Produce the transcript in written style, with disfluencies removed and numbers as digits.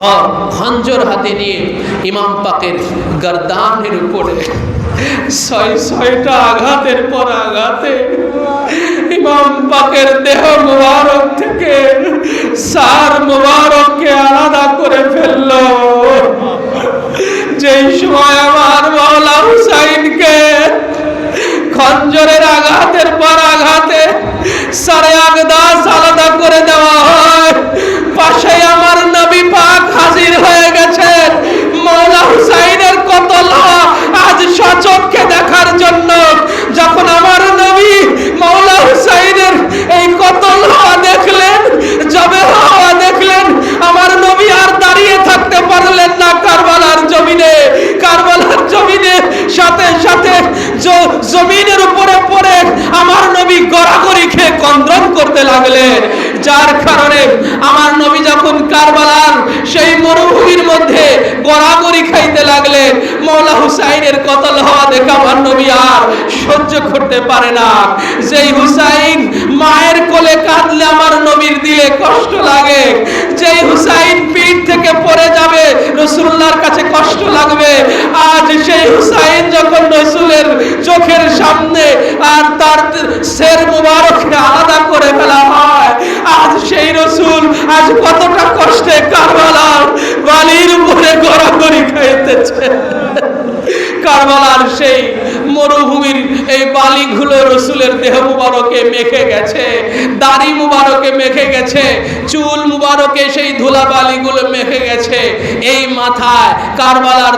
খঞ্জর হাতে নিয়ে ইমাম পাকের গর্দানের উপরে ছয়টা আঘাতের পর আঘাতে ইমাম পাকের দেহ মুবারক থেকে সার মুবারককে আলাদা করে ফেলল। যেই সময় আমার মাওলা হুসাইনকে খঞ্জরের আঘাতের পর আঘাতে সারে আকদাস আলাদা করে দেওয়া হয়, পাশে আমার নবী পাক হাজির হয়ে গেছেন। মাওলা হুসাইনের কতল আজ সচক্ষে দেখার জন্য যখন আমার নবী মাওলা হুসাইনের এই কতল দেখলেন, জবে হওয়া দেখলেন, আমার নবী আর দাঁড়িয়ে থাকতে পারলেন না কারবালার জমিনে। কারবালার জমিনে সাথে সাথে জমিনের উপরে পড়ে আমার নবী গড়াগড়ি খেয়ে কন্দ্রন করতে লাগলেন। যার কারণে আমার নবী যখন কারবালার সেই মরুভূমির মধ্যে গড়াগড়ি খাইতে লাগলেন, মাওলা হুসাইনের কতল হওয়া দেখে আমার নবী আর সহ্য করতে পারে না। যেই হুসাইন মায়ের কোলে কাঁদলে আমার নবীর দিলে কষ্ট লাগে, যেই হুসাইন পিঠ থেকে পড়ে যাবে রাসূলুল্লাহর কাছে কষ্ট লাগবে। আজ সেই হুসাইন যখন রাসূলের চোখের সামনে আর তার শের মুবারককে আলাদা করে ফেলা হয়, আজ সেই রাসূল আজ কতটা কষ্টে কারবালার বালির উপরে গড়াগড়ি খাইতেছে। কারবালার সেই মরুভূমির এই বালিগুলো রাসূলের দেহ মুবারকে মেখে গেছে, দাড়ি মুবারকে মেখে গেছে, চুল মুবারকে সেই ধুলা বালিগুলো মেখে গেছে। এই মাথায় কারবালার